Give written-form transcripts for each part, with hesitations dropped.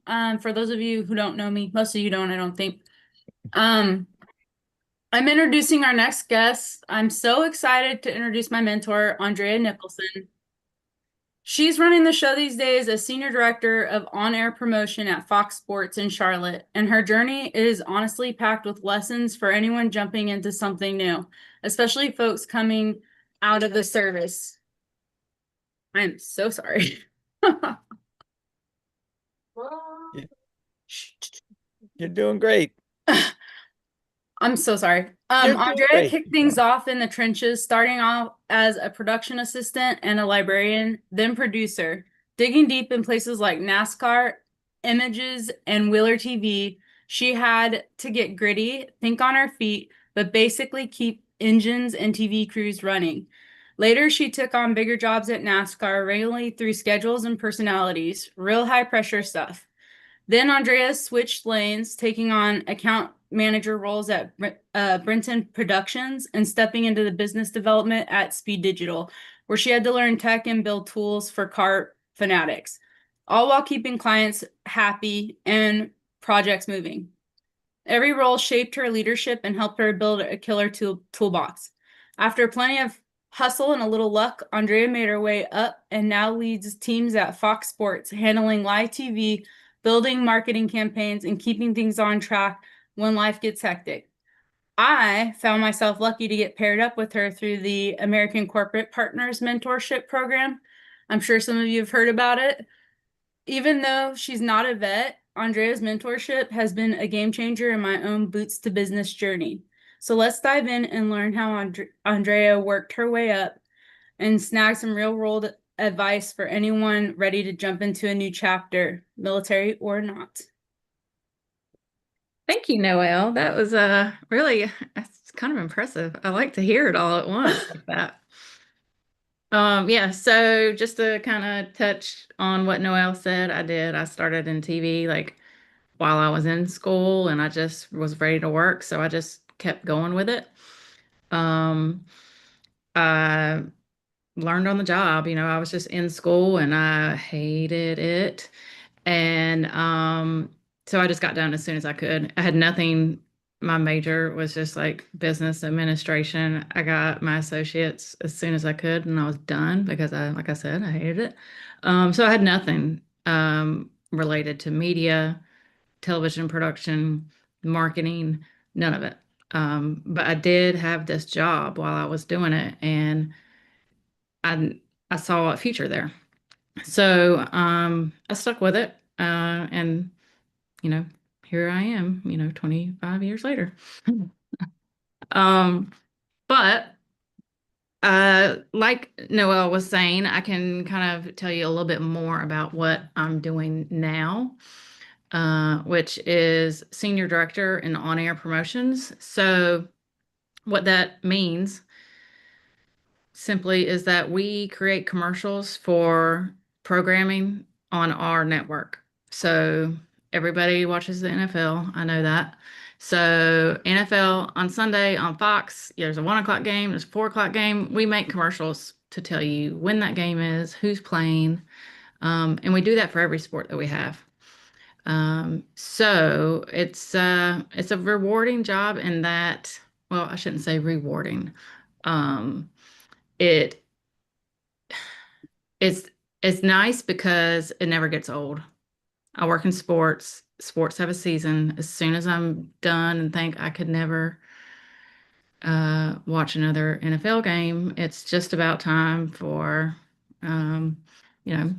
Noel. For those of you who don't know me, most of you don't, I don't think. Um, I'm introducing our next guest. I'm so excited to introduce my mentor, Andrea Nicholson. She's running the show these days as Senior Director of On-Air Promotion at Fox Sports in Charlotte, and her journey is honestly packed with lessons for anyone jumping into something new, especially folks coming out of the service. I'm so sorry. Y- You're doing great. I'm so sorry. You're doing Andrea great. kicked things off in the trenches, starting off as a production assistant and a librarian, then producer, digging deep in places like NASCAR, Images, and Wheeler TV. She had to get gritty, think on her feet, but basically keep engines and TV crews running. Later, she took on bigger jobs at NASCAR, regularly through schedules and personalities, real high pressure stuff. Then Andrea switched lanes, taking on account manager roles at Brenton Productions and stepping into the business development at Speed Digital, where she had to learn tech and build tools for car fanatics, all while keeping clients happy and projects moving. Every role shaped her leadership and helped her build a killer toolbox. After plenty of hustle and a little luck, Andrea made her way up and now leads teams at Fox Sports, handling live TV, building marketing campaigns, and keeping things on track when life gets hectic. I found myself lucky to get paired up with her through the American Corporate Partners Mentorship Program. I'm sure some of you have heard about it. Even though she's not a vet, Andrea's mentorship has been a game changer in my own boots to business journey. So let's dive in and learn how Andrea worked her way up and snag some real world advice for anyone ready to jump into a new chapter, military or not. Thank you, Noelle. That was really that's kind of impressive. I like to hear it all at once like that. Yeah, so just to kind of touch on what Noelle said, I started in TV like while I was in school and I just was ready to work, so I just kept going with it. Um, I learned on the job, I was just in school and I hated it. And so I just got done as soon as I could. I had nothing. My major was just like business administration. I got my associates as soon as I could, and I was done because like I said, I hated it. So I had nothing related to media, television production, marketing, none of it. But I did have this job while I was doing it, and I I saw a future there. So I stuck with it, and you know, here I am, 25 years later. Um, but like Noelle was saying, I can kind of tell you a little bit more about what I'm doing now, which is senior director in on-air promotions. So what that means simply is that we create commercials for programming on our network. So everybody watches the NFL. I know that. So NFL on Sunday on Fox, there's a 1 o'clock game, there's a 4 o'clock game. We make commercials to tell you when that game is, who's playing, and we do that for every sport that we have. So it's a rewarding job in that, well, I shouldn't say rewarding. Um, it it's it's nice because it never gets old. I work in sports. Sports have a season. As soon as I'm done and think I could never watch another NFL game, it's just about time for um, you know,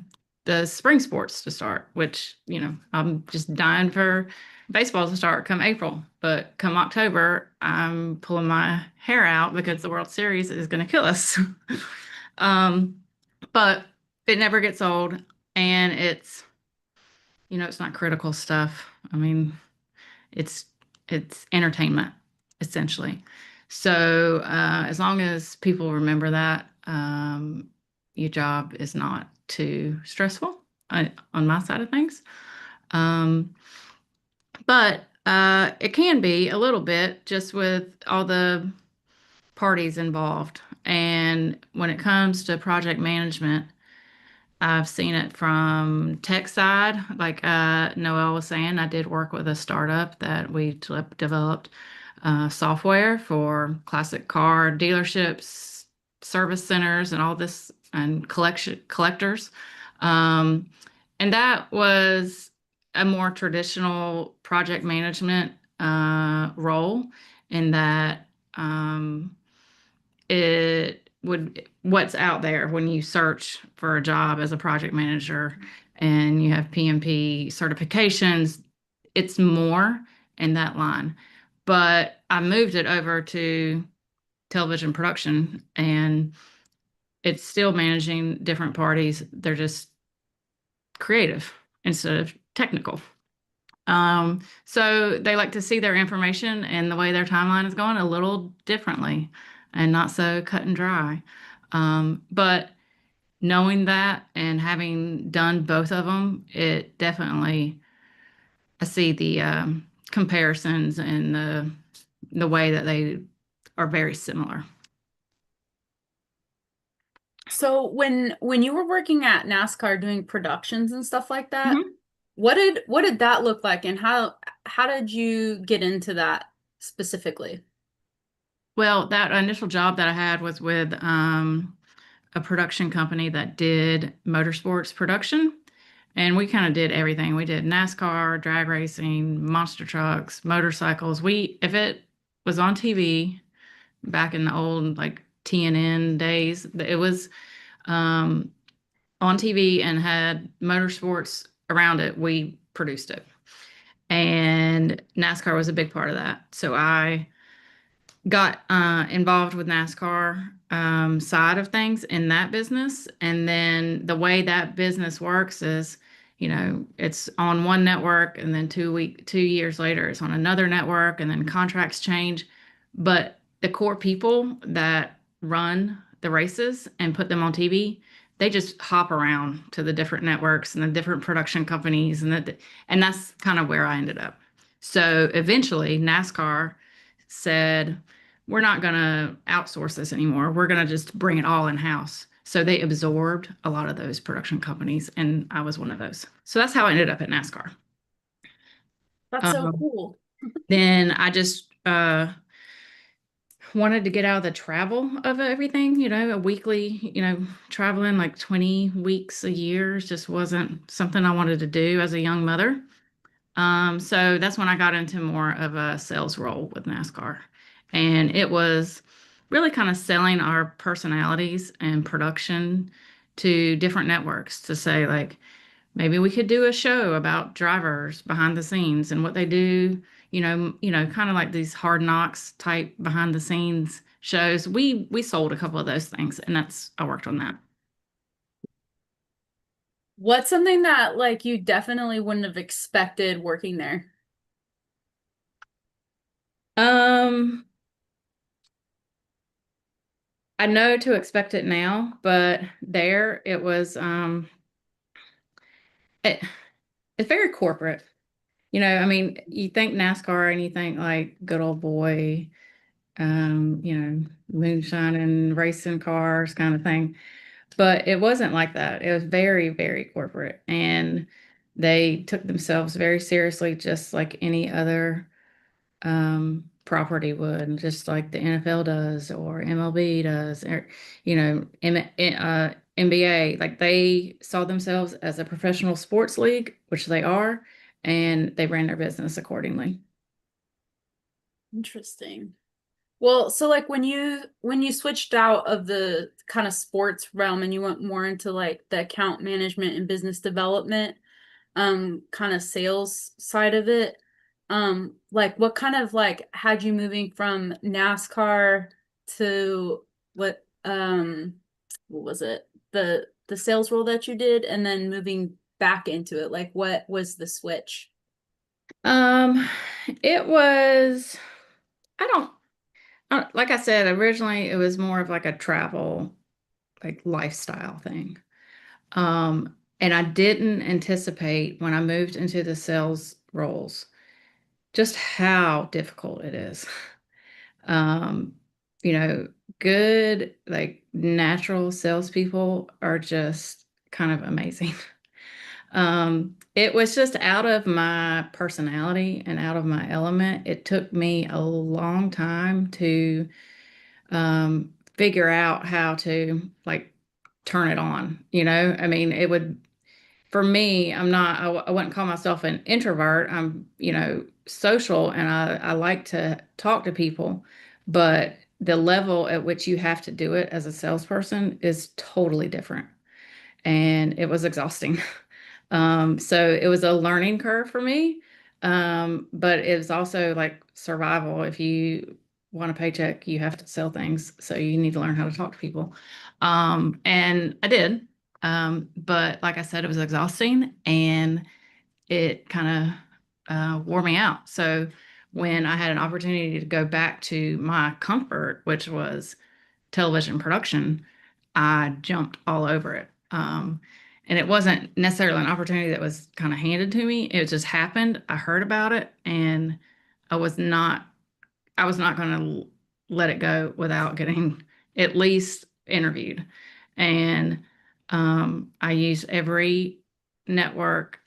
the spring sports to start, which, I'm just dying for baseball to start come April. But come October, I'm pulling my hair out because the World Series is going to kill us. um, but it never gets old, and it's not critical stuff. I mean, it's it's entertainment essentially. So as long as people remember that, your job is not too stressful on my side of things. Um, but it can be a little bit just with all the parties involved. And when it comes to project management, I've seen it from tech side, like Noelle was saying. I did work with a startup that we developed software for classic car dealerships, service centers, and all this, and collectors. Um, and that was a more traditional project management role in that it would what's out there when you search for a job as a project manager and you have PMP certifications, it's more in that line. But I moved it over to television production, and it's still managing different parties. They're just creative instead of technical. So they like to see their information and the way their timeline is going a little differently and not so cut and dry. But knowing that and having done both of them, it definitely, I see the comparisons and the way that they are very similar. So when you were working at NASCAR doing productions and stuff like that, Mhm. what did that look like, and how did you get into that specifically? Well, that initial job that I had was with a production company that did motorsports production. And we kind of did everything. We did NASCAR, drag racing, monster trucks, motorcycles. If it was on TV back in the old like TNN days, it was um, on TV and had motorsports around it. We produced it. And NASCAR was a big part of that. So I got involved with NASCAR side of things in that business. And then the way that business works is, it's on one network, and then 2 years later, it's on another network, and then contracts change. But the core people that run the races and put them on TV, they just hop around to the different networks and the different production companies, and that's kind of where I ended up. So eventually, NASCAR said, we're not going to outsource this anymore. We're going to just bring it all in house. So they absorbed a lot of those production companies, and I was one of those. So that's how I ended up at NASCAR. That's so Um, cool. then I just wanted to get out of the travel of everything, a weekly, traveling like 20 weeks a year just wasn't something I wanted to do as a young mother. So that's when I got into more of a sales role with NASCAR. And it was really kind of selling our personalities and production to different networks to say, like, maybe we could do a show about drivers behind the scenes and what they do, kind of like these hard knocks type behind the scenes shows. We sold a couple of those things, and I worked on that. What's something that like you definitely wouldn't have expected working there? Um, I know to expect it now, but there it was it, it's very corporate. I mean, you think NASCAR and you think like good old boy, moonshine and racing cars kind of thing. But it wasn't like that. It was very, very corporate. And they took themselves very seriously, just like any other property would, just like the NFL does or MLB does, or NBA. Like they saw themselves as a professional sports league, which they are, and they ran their business accordingly. Interesting. Well, so like when you switched out of the kind of sports realm and you went more into like the account management and business development, kind of sales side of it, like what kind of like had you moving from NASCAR to what was it? The sales role that you did and then moving back into it? Like what was the switch? Um, it was, I don't, like I said, originally it was more of like a travel, like lifestyle thing. And I didn't anticipate when I moved into the sales roles just how difficult it is. Um, you know, good, like natural salespeople are just kind of amazing. It was just out of my personality and out of my element. It took me a long time to figure out how to like turn it on, you know? I mean, it would, for me, I wouldn't call myself an introvert. I'm, you know, social and I like to talk to people, but the level at which you have to do it as a salesperson is totally different. And it was exhausting. So it was a learning curve for me. But it was also like survival. If you want a paycheck, you have to sell things. So you need to learn how to talk to people. And I did. But like I said, it was exhausting and it kind of wore me out. So when I had an opportunity to go back to my comfort, which was television production, I jumped all over it. And it wasn't necessarily an opportunity that was kind of handed to me. It just happened. I heard about it and I was not I was not going to let it go without getting at least interviewed. And I used every network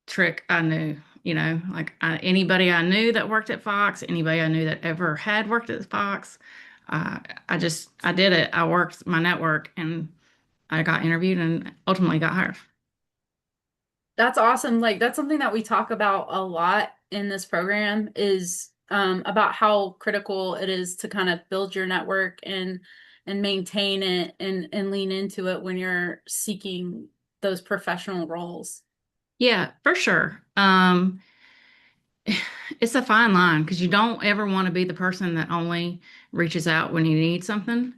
trick I knew, you know, like anybody I knew that worked at Fox, anybody I knew that ever had worked at Fox. I did it. I worked my network and I got interviewed and ultimately got hired. That's awesome. Like that's something that we talk about a lot in this program is about how critical it is to kind of build your network and maintain it and lean into it when you're seeking those professional roles. Yeah, for sure. It's a fine line because you don't ever want to be the person that only reaches out when you need something.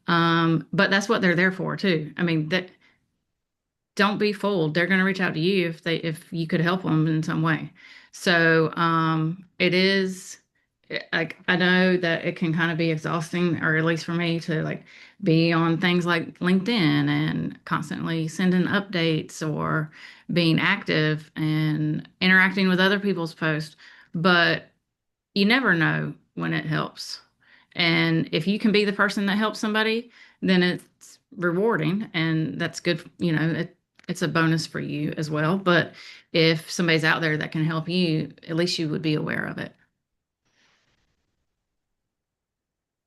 But that's what they're there for too. I mean, that don't be fooled. They're going to reach out to you if you could help them in some way. So it is like I know that it can kind of be exhausting, or at least for me, to like be on things like LinkedIn and constantly sending updates or being active and interacting with other people's posts. But you never know when it helps. And if you can be the person that helps somebody, then it's rewarding and that's good. You know, it's a bonus for you as well. But if somebody's out there that can help you, at least you would be aware of it.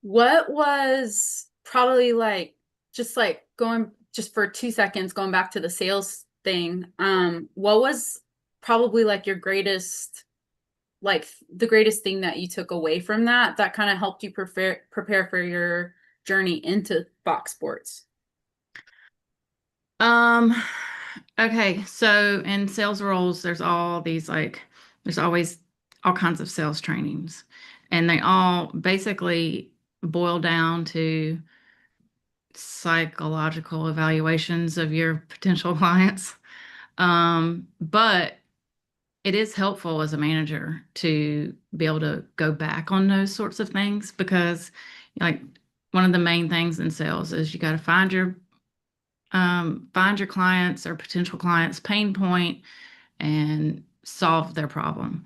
What was probably like just like going just for 2 seconds going back to the sales thing, what was probably like your greatest like the greatest thing that you took away from that that kind of helped you prepare for your journey into Fox Sports? Um, okay, so in sales roles, there's all these like, there's always all kinds of sales trainings, and they all basically boil down to psychological evaluations of your potential clients. But it is helpful as a manager to be able to go back on those sorts of things because, like, one of the main things in sales is you got to find your clients or potential clients' pain point and solve their problem.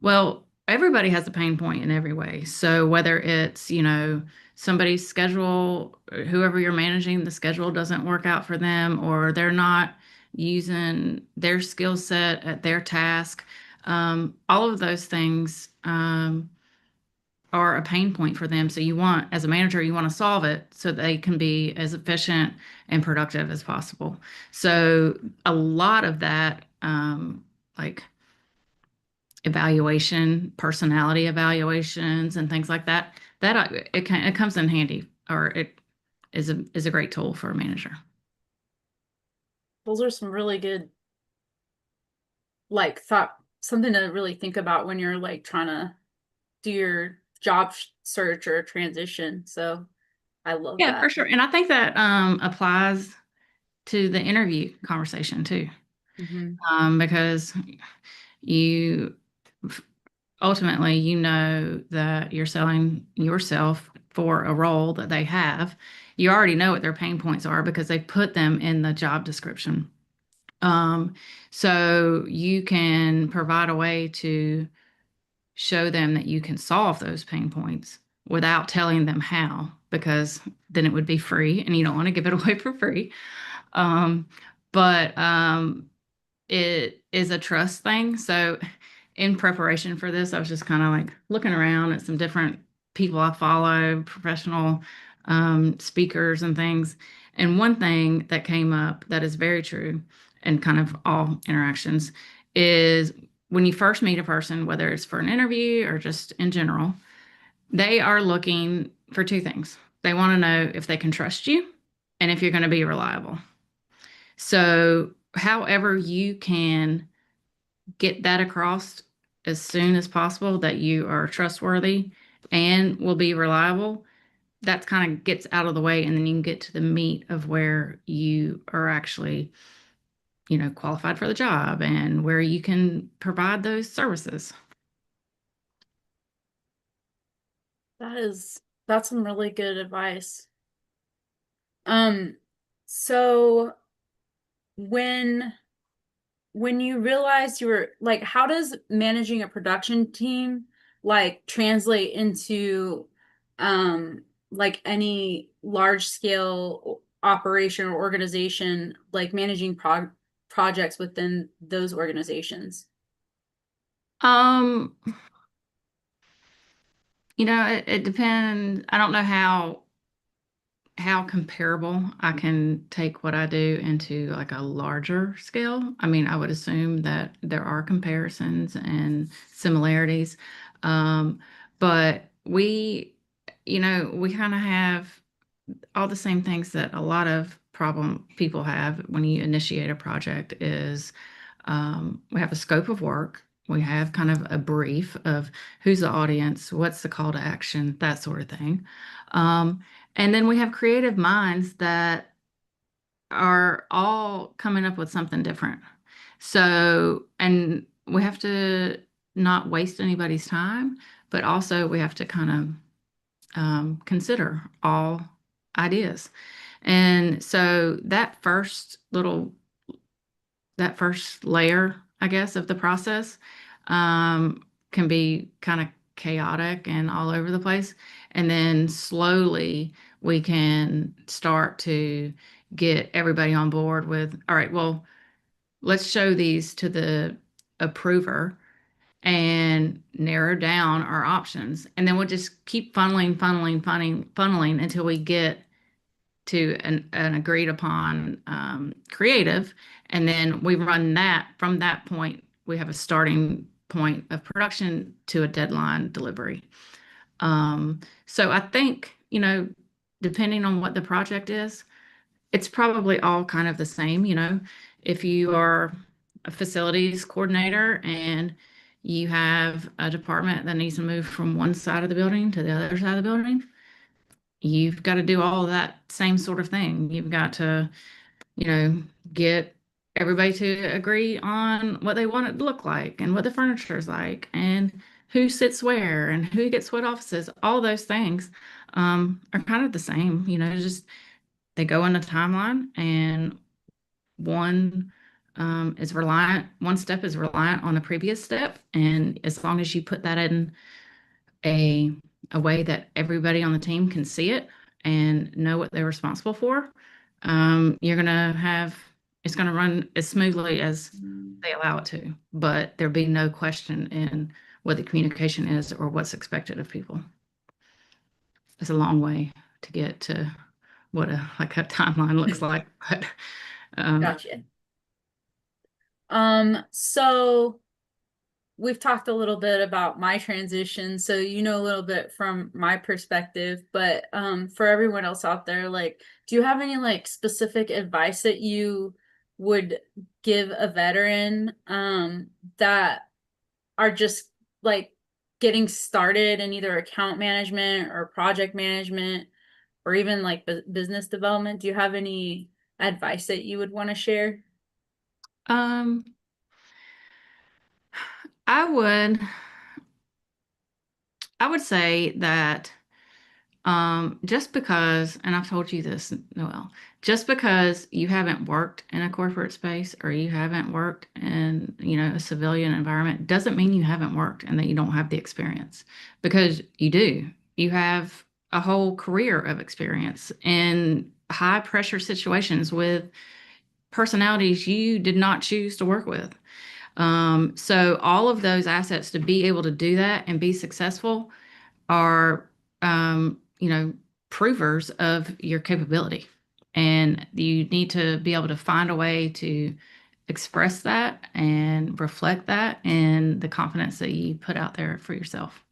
Well, everybody has a pain point in every way. So whether it's, you know, somebody's schedule, whoever you're managing, the schedule doesn't work out for them, or they're not using their skill set at their task, all of those things are a pain point for them. So you want, as a manager, you want to solve it so they can be as efficient and productive as possible. So a lot of that, like evaluation, personality evaluations, and things like that. It comes in handy, or it is a great tool for a manager. Those are some really good like thought something to really think about when you're like trying to do your job search or transition. So I love Yeah, for that. sure. And I think that applies to the interview conversation too, Hmm. because you ultimately you know that you're selling yourself for a role that they have. You already know what their pain points are because they put them in the job description. Um, so you can provide a way to show them that you can solve those pain points without telling them how, because then it would be free and you don't want to give it away for free. Um, but it is a trust thing. So in preparation for this, I was just kind of like looking around at some different people I follow, professional speakers and things. And one thing that came up that is very true in kind of all interactions is when you first meet a person, whether it's for an interview or just in general, they are looking for two things. They want to know if they can trust you and if you're going to be reliable. So, however, you can get that across as soon as possible that you are trustworthy and will be reliable, that kind of gets out of the way. And then you can get to the meat of where you are actually, qualified for the job and where you can provide those services. That's some really good advice. So when you realized you were like, how does managing a production team like translate into like any large scale operation or organization, like managing projects within those organizations? Um, it depends. I don't know how comparable I can take what I do into like a larger scale. I mean, I would assume that there are comparisons and similarities. Um, but we kind of have all the same things that a lot of problem people have when you initiate a project is we have a scope of work. We have kind of a brief of who's the audience, what's the call to action, that sort of thing. Um, and then we have creative minds that are all coming up with something different. So, and we have to not waste anybody's time, but also we have to kind of consider all ideas. And so that first layer, I guess, of the process can be kind of chaotic and all over the place. And then slowly we can start to get everybody on board with, all right, well, let's show these to the approver and narrow down our options. And then we'll just keep funneling until we get to an agreed upon creative. And then we run that from that point. We have a starting point of production to a deadline delivery. So I think, depending on what the project is, it's probably all kind of the same. If you are a facilities coordinator and you have a department that needs to move from one side of the building to the other side of the building, you've got to do all of that same sort of thing. You've got to, get everybody to agree on what they want it to look like and what the furniture is like and who sits where and who gets what offices. All those things are kind of the same, just they go in a timeline and one one step is reliant on the previous step. And as long as you put that in a way that everybody on the team can see it and know what they're responsible for, it's going to run as smoothly as they allow it to, but there'll be no question in what the communication is or what's expected of people. It's a long way to get to what a timeline looks like, but Gotcha. So we've talked a little bit about my transition, so a little bit from my perspective, but for everyone else out there, like, do you have any like specific advice that you would give a veteran that are just like getting started in either account management or project management or even like business development? Do you have any advice that you would want to share? um I would I would say that just because, and I've told you this, Noel, just because you haven't worked in a corporate space or you haven't worked in, a civilian environment doesn't mean you haven't worked and that you don't have the experience, because you do. You have a whole career of experience in high pressure situations with, personalities you did not choose to work with. So all of those assets to be able to do that and be successful are, you know, provers of your capability. And you need to be able to find a way to express that and reflect that in the confidence that you put out there for yourself,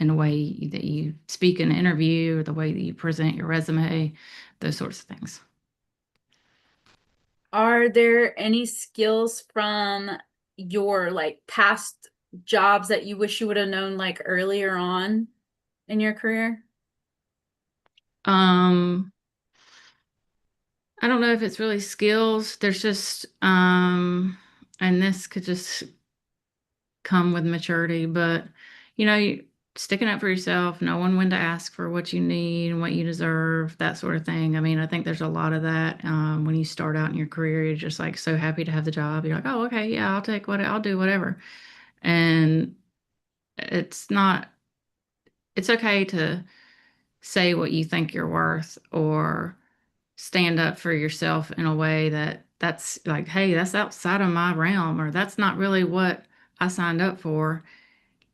in the way that you speak in an interview, or the way that you present your resume, those sorts of things. Are there any skills from your like past jobs that you wish you would have known like earlier on in your career? Um, I don't know if it's really skills. There's just, and this could just come with maturity, but you know, sticking up for yourself, knowing when to ask for what you need and what you deserve, that sort of thing. I mean, I think there's a lot of that. When you start out in your career, you're just like so happy to have the job. You're like, oh, okay, yeah, I'll do whatever. And it's not, it's okay to say what you think you're worth, or stand up for yourself in a way that's like, hey, that's outside of my realm, or that's not really what I signed up for.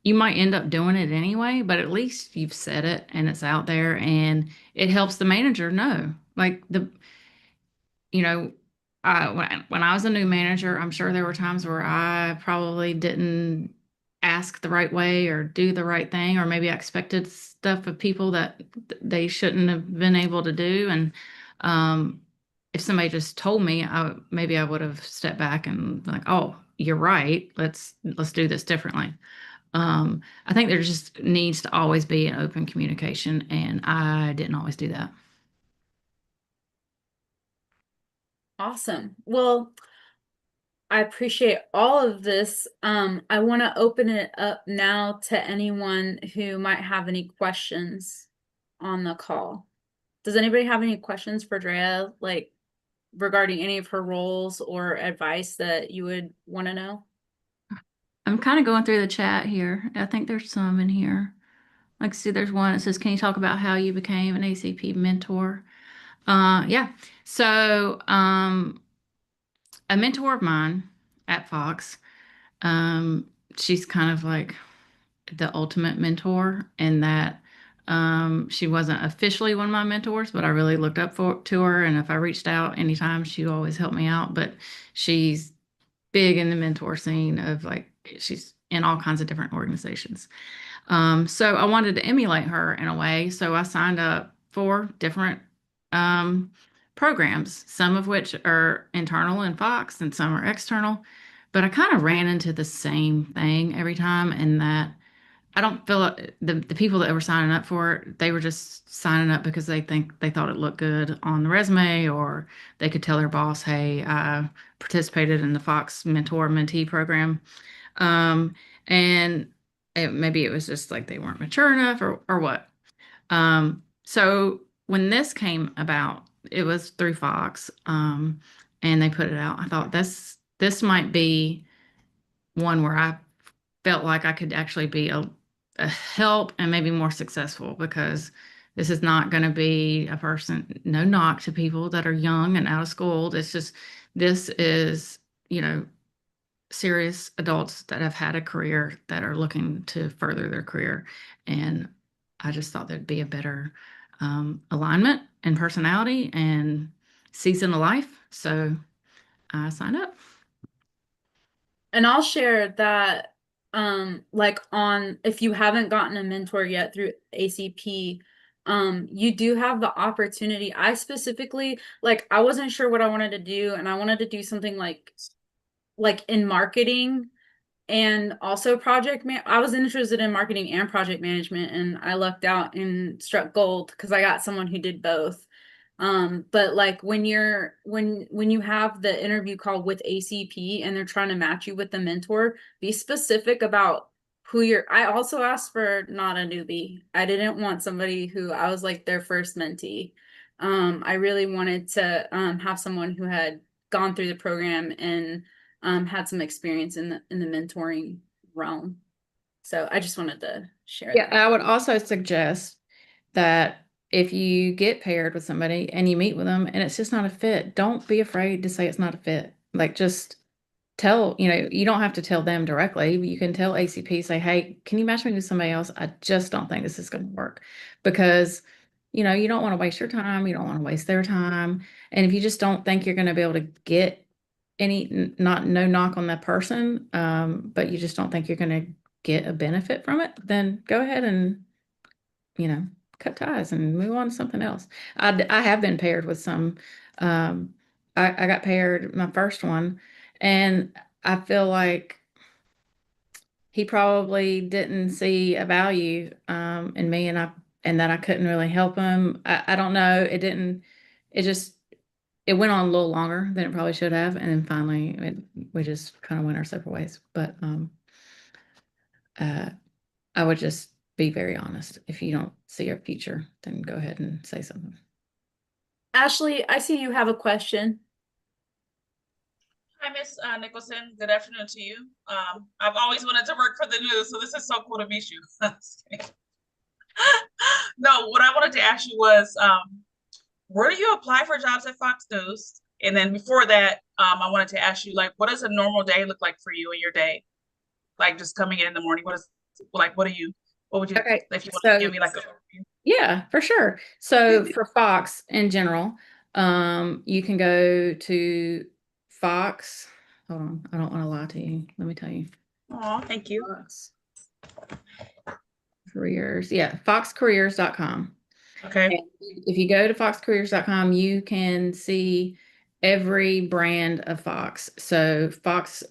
You might end up doing it anyway, but at least you've said it and it's out there, and it helps the manager know. Like you know, when I was a new manager, I'm sure there were times where I probably didn't ask the right way or do the right thing, or maybe I expected stuff of people that they shouldn't have been able to do. And um, if somebody just told me, maybe I would have stepped back and like, oh, you're right. Let's do this differently. I think there just needs to always be an open communication, and I didn't always do that. Awesome. Well, I appreciate all of this. I want to open it up now to anyone who might have any questions on the call. Does anybody have any questions for Drea, like regarding any of her roles or advice that you would want to know? I'm kind of going through the chat here. I think there's some in here. Like, see, there's one that says, can you talk about how you became an ACP mentor? Yeah. So, a mentor of mine at Fox, um, she's kind of like the ultimate mentor, in that she wasn't officially one of my mentors, but I really looked up to her. And if I reached out anytime, she always helped me out. But she's big in the mentor scene of like, she's in all kinds of different organizations. So I wanted to emulate her in a way. So I signed up for different um, programs, some of which are internal in Fox and some are external. But I kind of ran into the same thing every time, in that I don't feel like the people that were signing up for it, they were just signing up because they thought it looked good on the resume, or they could tell their boss, hey, I participated in the Fox mentor mentee program. Um, and maybe it was just like they weren't mature enough, or what. So when this came about, it was through Fox, and they put it out. I thought this might be one where I felt like I could actually be a help and maybe more successful, because this is not going to be a person, no knock to people that are young and out of school. It's just, this is, you know, serious adults that have had a career that are looking to further their career. And I just thought there'd be a better alignment and personality and season of life. So I signed up. And I'll share that like on if you haven't gotten a mentor yet through ACP, you do have the opportunity. I specifically, like, I wasn't sure what I wanted to do, and I wanted to do something like in marketing and also I was interested in marketing and project management, and I lucked out and struck gold because I got someone who did both. But like when you have the interview call with ACP and they're trying to match you with the mentor, be specific about who you're. I also asked for not a newbie. I didn't want somebody who I was like their first mentee. I really wanted to have someone who had gone through the program and had some experience in the mentoring realm. So I just wanted to share Yeah, that. I would also suggest that if you get paired with somebody and you meet with them and it's just not a fit, don't be afraid to say it's not a fit. Like just tell, you don't have to tell them directly. You can tell ACP, say, hey, can you match me with somebody else? I just don't think this is going to work because, you don't want to waste your time. You don't want to waste their time. And if you just don't think you're going to be able to get no knock on that person, but you just don't think you're going to get a benefit from it, then go ahead and, cut ties and move on to something else. I have been paired with some, I got paired my first one, and I feel like he probably didn't see a value in me, and that I couldn't really help him. I don't know. It just it went on a little longer than it probably should have, and then finally we just kind of went our separate ways. But uh, I would just be very honest. If you don't see a future, then go ahead and say something. Ashley, I see you have a question. Hi, Miss Nicholson. Good afternoon to you. I've always wanted to work for the news, so this is so cool to meet you. No, what I wanted to ask you was, where do you apply for jobs at Fox News? And then before that, I wanted to ask you, like, what does a normal day look like for you in your day? Like just coming in the morning, what would you, Okay, if you want so to give me like a overview? yeah, for sure. So for Fox in general, you can go to Fox. Hold on, I don't want to lie to you. Let me tell you. Oh, thank you. Fox Careers. Yeah, foxcareers.com. Okay. And if you go to foxcareers.com, you can see every brand of Fox. So Fox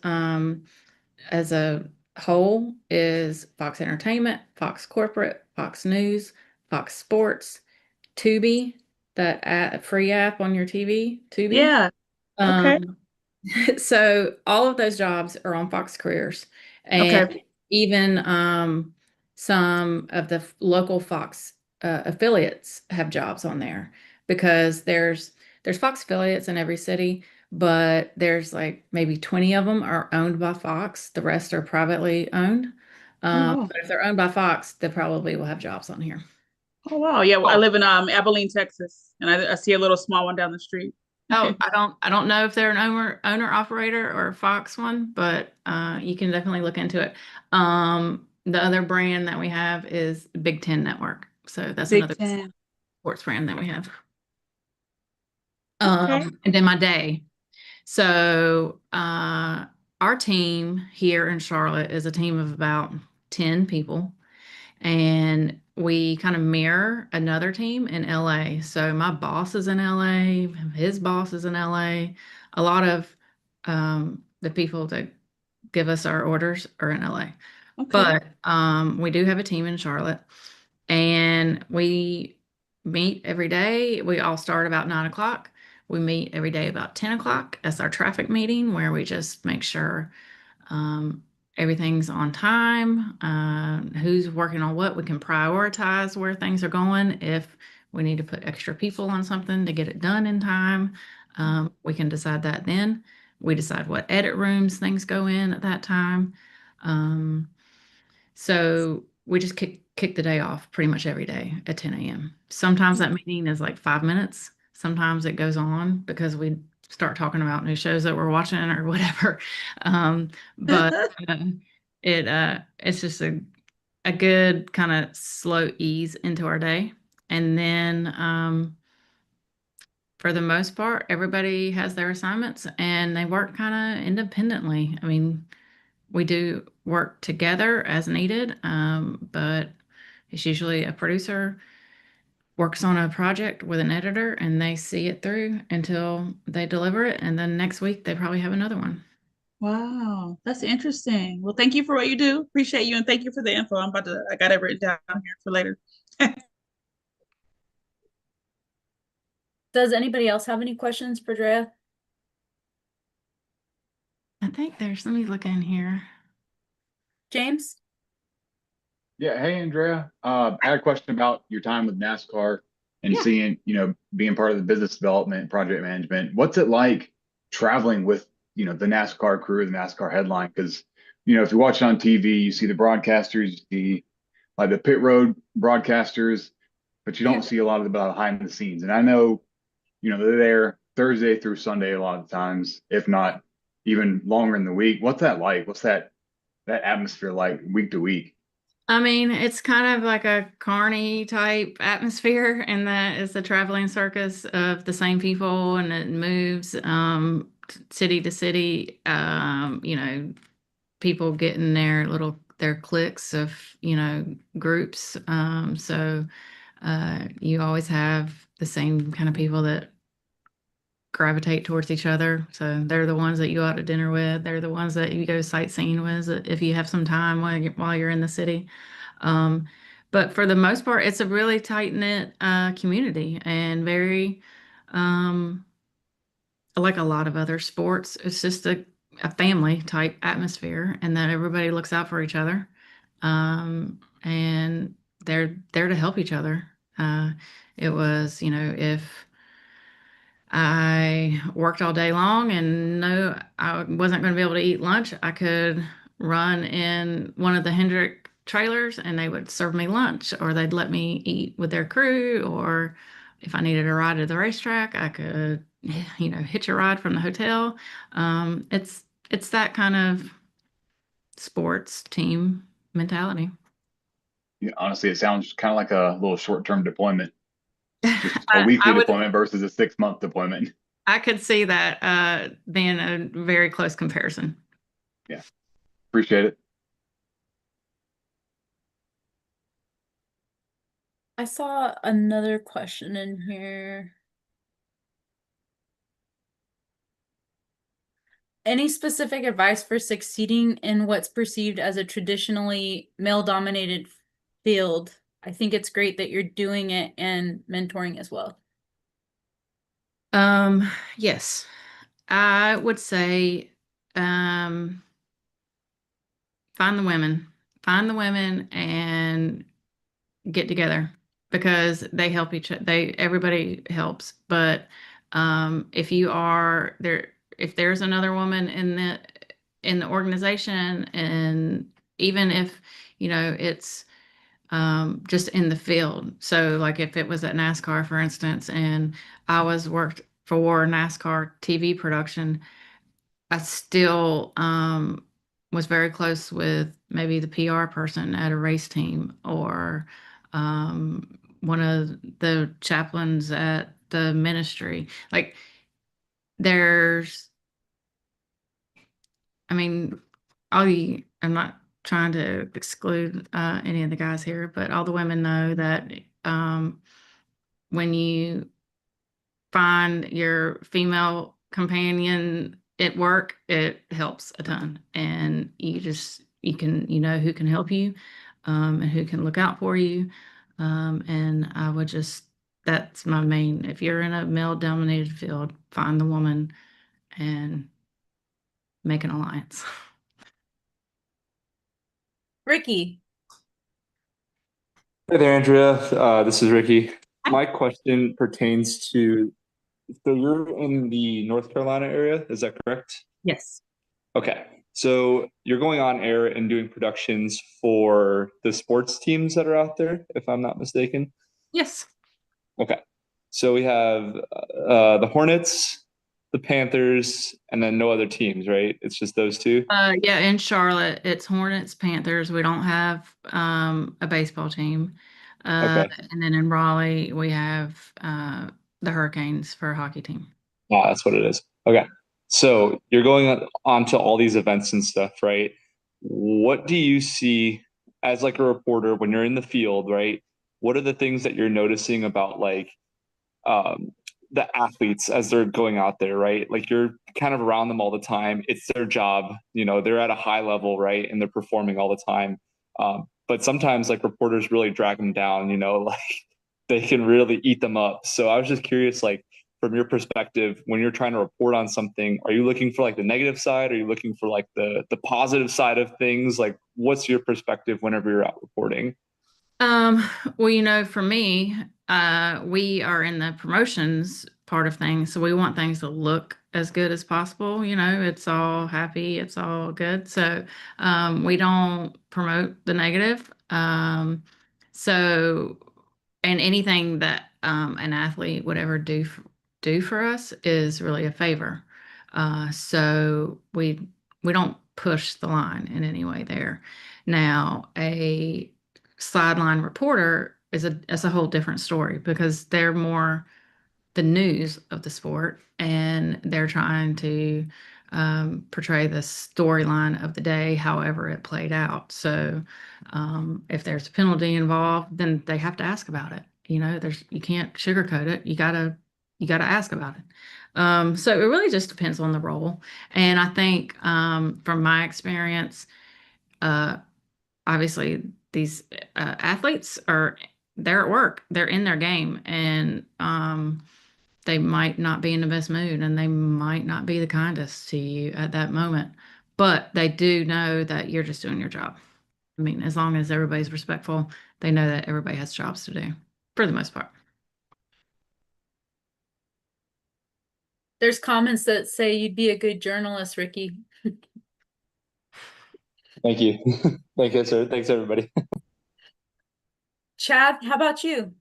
as a whole is Fox Entertainment, Fox Corporate, Fox News, Fox Sports, Tubi, that free app on your TV, Tubi. Yeah. Okay. So all of those jobs are on Fox Careers, and Okay. even some of the local Fox affiliates have jobs on there because there's Fox affiliates in every city, but there's like maybe 20 of them are owned by Fox. The rest are privately owned. Oh, wow. But if they're owned by Fox, they probably will have jobs on here. Oh, wow. Yeah, I live in Abilene, Texas, and I see a little small one down the street. Oh, I don't know if they're an owner operator or a Fox one, but you can definitely look into it. The other brand that we have is Big Ten Network. So that's Big another Ten. sports brand that we have. Okay. And then my day. So our team here in Charlotte is a team of about 10 people. And we kind of mirror another team in LA. So my boss is in LA, his boss is in LA. A lot of the people that give us our orders are in LA. Okay. But we do have a team in Charlotte, and we meet every day. We all start about 9 o'clock. We meet every day about 10 o'clock. That's our traffic meeting where we just make sure um, everything's on time, who's working on what. We can prioritize where things are going. If we need to put extra people on something to get it done in time, we can decide that then. We decide what edit rooms things go in at that time. So we just kick the day off pretty much every day at 10 a.m. Sometimes that meeting is like 5 minutes. Sometimes it goes on because we start talking about new shows that we're watching or whatever. But it's just a good kind of slow ease into our day. And then for the most part, everybody has their assignments and they work kind of independently. I mean, we do work together as needed, but it's usually a producer works on a project with an editor and they see it through until they deliver it. And then next week, they probably have another one. Wow, that's interesting. Well, thank you for what you do. Appreciate you, and thank you for the info. I got it written down here for later. Does anybody else have any questions for Drea? I think let me look in here. James? Yeah. Hey, Andrea. I had a question about your time with NASCAR and Yeah. seeing, being part of the business development and project management. What's it like traveling with, the NASCAR crew, the NASCAR headline? Because, if you watch it on TV, you see the broadcasters, you see like the pit road broadcasters. but you don't see a lot of the behind the scenes. And I know, they're there Thursday through Sunday a lot of times, if not even longer in the week. What's that like? What's that atmosphere like week to week? I mean, it's kind of like a carny type atmosphere, and that is the traveling circus of the same people, and it moves city to city. People getting their cliques of groups. So you always have the same kind of people that gravitate towards each other. So they're the ones that you go out to dinner with. They're the ones that you go sightseeing with if you have some time while you're in the city. But for the most part, it's a really tight-knit community, and very like a lot of other sports. It's just a family type atmosphere, and that everybody looks out for each other. And they're there to help each other. It was, if I worked all day long and no, I wasn't going to be able to eat lunch, I could run in one of the Hendrick trailers and they would serve me lunch, or they'd let me eat with their crew. Or if I needed a ride to the racetrack, I could, hitch a ride from the hotel. It's that kind of sports team mentality. Honestly, it sounds kind of like a little short-term deployment, just a I, weekly I would, deployment versus a 6-month deployment. I could see that being a very close comparison. Yeah, appreciate it. I saw another question in here. Any specific advice for succeeding in what's perceived as a traditionally male-dominated field? I think it's great that you're doing it and mentoring as well. Yes, I would say, find the women and get together, because they help everybody helps. But, if you are there, if there's another woman in the organization, and even if, it's, just in the field. So like if it was at NASCAR, for instance, and I worked for NASCAR TV production, I still was very close with maybe the PR person at a race team, or one of the chaplains at the ministry. Like there's, I mean, I'm not trying to exclude any of the guys here, but all the women know that when you find your female companion at work, it helps a ton. And you can, who can help you, and who can look out for you. And I would that's my main, if you're in a male dominated field, find the woman and make an alliance. Ricky. Hey there, Andrea. This is Ricky. My question pertains to, so you're in the North Carolina area, is that correct? Yes. Okay. So you're going on air and doing productions for the sports teams that are out there, if I'm not mistaken. Yes. Okay. So we have the Hornets, the Panthers, and then no other teams, right? It's just those two? Yeah, in Charlotte, it's Hornets, Panthers. We don't have a baseball team. Okay. And then in Raleigh, we have the Hurricanes for a hockey team. Ah, that's what it is. Okay. So you're going on to all these events and stuff, right? What do you see as like a reporter when you're in the field, right? What are the things that you're noticing about like um, the athletes as they're going out there, right? Like you're kind of around them all the time. It's their job, they're at a high level, right? And they're performing all the time. But sometimes like reporters really drag them down, like they can really eat them up. So I was just curious, like from your perspective, when you're trying to report on something, are you looking for like the negative side? Are you looking for like the positive side of things? Like what's your perspective whenever you're out reporting? Well, for me, we are in the promotions part of things, so we want things to look as good as possible. It's all happy, it's all good. So we don't promote the negative. So and anything that an athlete would ever do for us is really a favor. So we don't push the line in any way there. Now, a sideline reporter is a whole different story because they're more the news of the sport, and they're trying to portray the storyline of the day, however it played out. So, if there's a penalty involved, then they have to ask about it. You can't sugarcoat it. You gotta ask about it. So it really just depends on the role. And I think, from my experience, uh, obviously these athletes they're at work, they're in their game, and they might not be in the best mood, and they might not be the kindest to you at that moment, but they do know that you're just doing your job. I mean, as long as everybody's respectful, they know that everybody has jobs to do for the most part. There's comments that say you'd be a good journalist, Ricky. Thank you. Thank you, sir. Thanks, everybody. Chad, how about you?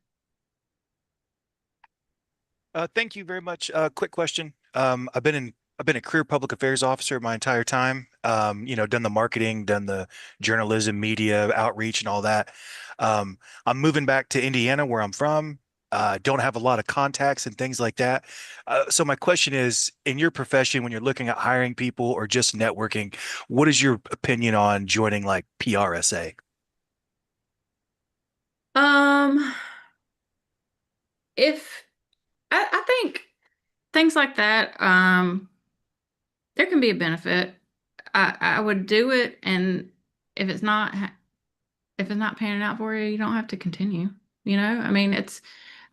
Thank you very much. Quick question. I've been a career public affairs officer my entire time. Done the marketing, done the journalism, media outreach, and all that. I'm moving back to Indiana, where I'm from. Don't have a lot of contacts and things like that. So my question is, in your profession, when you're looking at hiring people or just networking, what is your opinion on joining like PRSA? If I think things like that, there can be a benefit. I would do it, and if it's not panning out for you, you don't have to continue. I mean,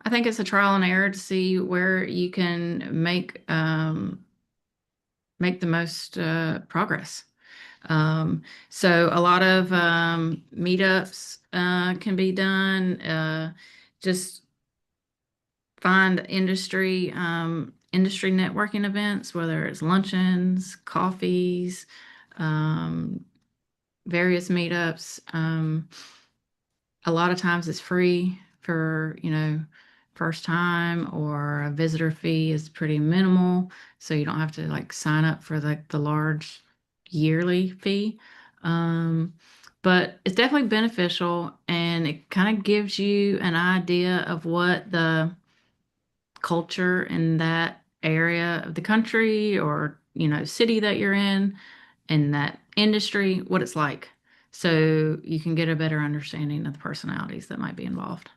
I think it's a trial and error to see where you can make the most progress. So a lot of meetups can be done. Just find industry networking events, whether it's luncheons, coffees, various meetups. A lot of times it's free for, first time, or a visitor fee is pretty minimal. So you don't have to like sign up for the large yearly fee. But it's definitely beneficial, and it kind of gives you an idea of what the culture in that area of the country, or city that you're in that industry, what it's like, so you can get a better understanding of the personalities that might be involved.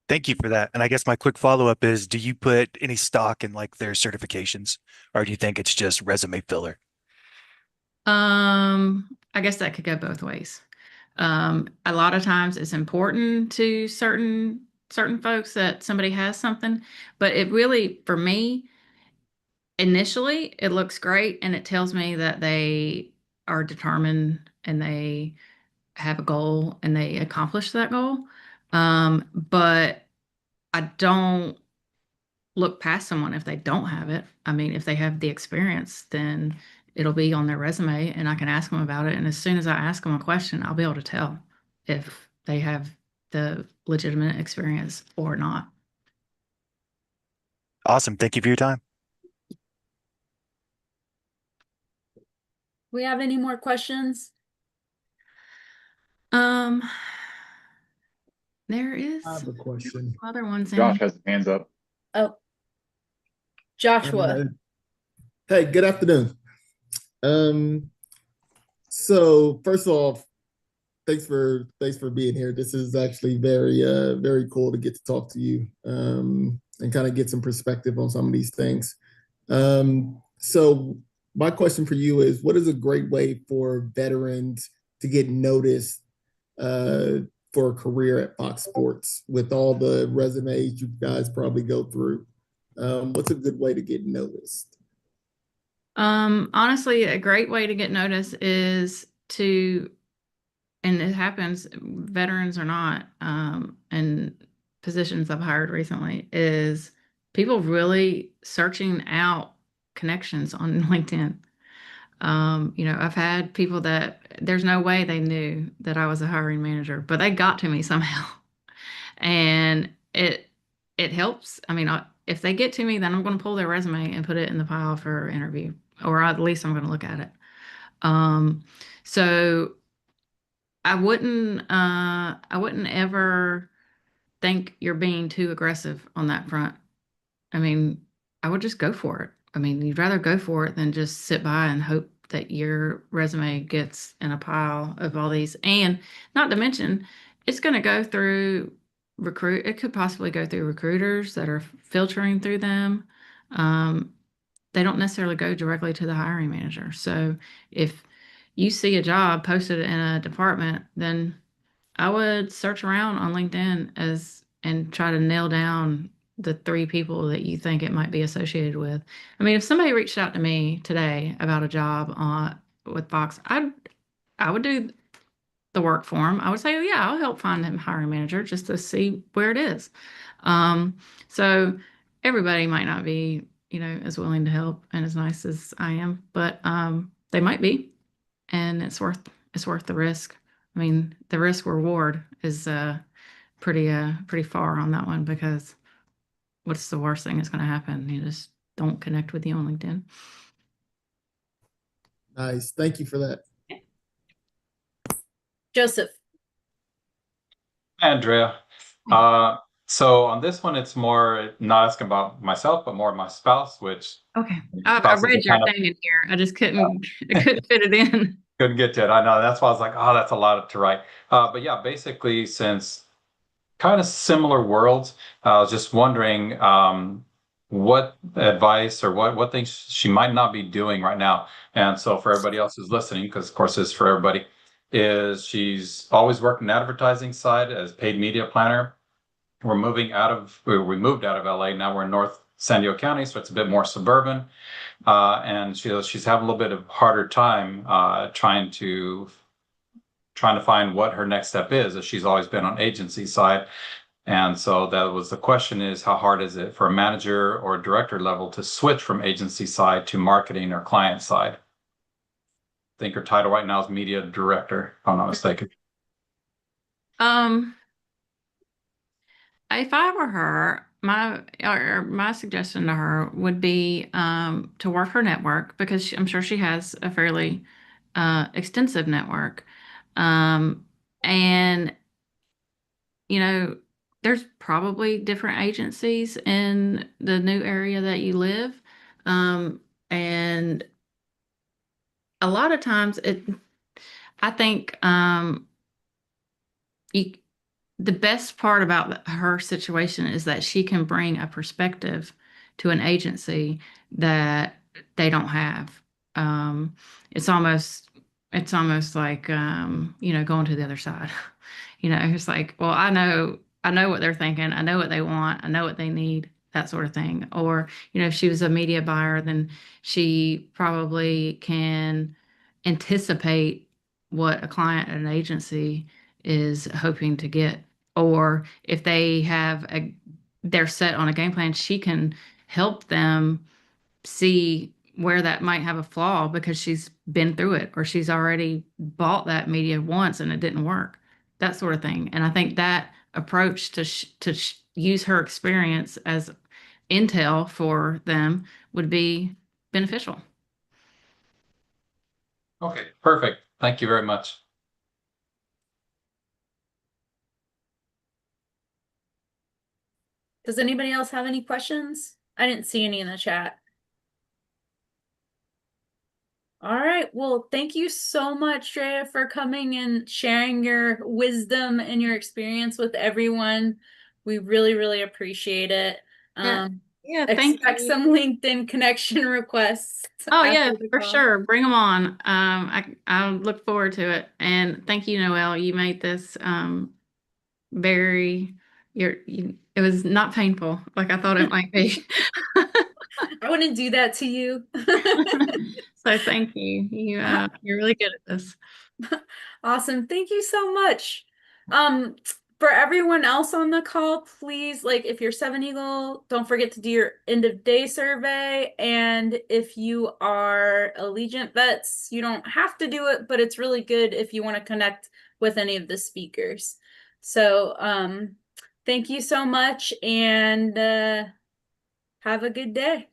Thank you for that. And I guess my quick follow-up is, do you put any stock in like their certifications, or do you think it's just resume filler? I guess that could go both ways. A lot of times it's important to certain folks that somebody has something, but it really, for me, initially it looks great, and it tells me that they are determined, and they have a goal, and they accomplish that goal. But I don't look past someone if they don't have it. I mean, if they have the experience, then it'll be on their resume, and I can ask them about it. And as soon as I ask them a question, I'll be able to tell if they have the legitimate experience or not. Awesome. Thank you for your time. We have any more questions? There is I have a question. other ones in. Josh has his hands up. Oh, Joshua. Hey, good afternoon. So first off, thanks for being here. This is actually very cool to get to talk to you, and kind of get some perspective on some of these things. So my question for you is, what is a great way for veterans to get noticed for a career at Fox Sports, with all the resumes you guys probably go through? What's a good way to get noticed? Honestly, a great way to get noticed is and it happens, veterans or not, and positions I've hired recently, is people really searching out connections on LinkedIn. I've had people that there's no way they knew that I was a hiring manager, but they got to me somehow. and it helps. I mean, if they get to me, then I'm going to pull their resume and put it in the pile for interview, or at least I'm going to look at it. So I wouldn't ever think you're being too aggressive on that front. I mean, I would just go for it. I mean, you'd rather go for it than just sit by and hope that your resume gets in a pile of all these. And not to mention, it's going to go through it could possibly go through recruiters that are filtering through them. They don't necessarily go directly to the hiring manager. So if you see a job posted in a department, then I would search around on LinkedIn and try to nail down the 3 people that you think it might be associated with. I mean, if somebody reached out to me today about a job with Fox, I would do the work for them. I would say, oh, yeah, I'll help find him hiring manager just to see where it is. So everybody might not be, as willing to help and as nice as I am, but they might be, and it's worth the risk. I mean, the risk reward is pretty far on that one, because what's the worst thing that's going to happen? You just don't connect with you on LinkedIn. Nice. Thank you for that. Joseph. Andrea. So on this one, it's more not asking about myself, but more my spouse, which Okay. I read your thing in here. I just couldn't fit it in. Couldn't get to it. I know. That's why I was like, oh, that's a lot to write. But yeah, basically, since kind of similar worlds, I was just wondering what advice or what things she might not be doing right now. And so for everybody else who's listening, because of course it's for everybody, is she's always worked in advertising side as paid media planner. We moved out of LA. Now we're in North San Diego County, so it's a bit more suburban. And she's having a little bit of harder time trying to find what her next step is, as she's always been on agency side. And so that was the question, is how hard is it for a manager or director level to switch from agency side to marketing or client side? I think her title right now is media director, if I'm not mistaken. If I were her, my suggestion to her would be to work her network, because I'm sure she has a fairly extensive network. And there's probably different agencies in the new area that you live. And a lot of times I think the best part about her situation is that she can bring a perspective to an agency that they don't have. It's almost like, going to the other side. It's like, well, I know what they're thinking. I know what they want. I know what they need, that sort of thing. Or, if she was a media buyer, then she probably can anticipate what a client at an agency is hoping to get. Or if they're set on a game plan, she can help them see where that might have a flaw, because she's been through it, or she's already bought that media once and it didn't work, that sort of thing. And I think that approach to use her experience as intel for them would be beneficial. Okay, perfect. Thank you very much. Does anybody else have any questions? I didn't see any in the chat. All right. Well, thank you so much, Drea, for coming and sharing your wisdom and your experience with everyone. We really, really appreciate it. Yeah, thank expect you. some LinkedIn connection requests. Oh yeah, for sure. Bring them on. I look forward to it. And thank you, Noelle. You made this it was not painful like I thought it might be. I wouldn't do that to you. So thank you. You're really good at this. Awesome. Thank you so much. For everyone else on the call, please, if you're 7 Eagle, don't forget to do your end of day survey. And if you are Allegiant vets, you don't have to do it, but it's really good if you want to connect with any of the speakers. So, Thank you so much, and have a good day.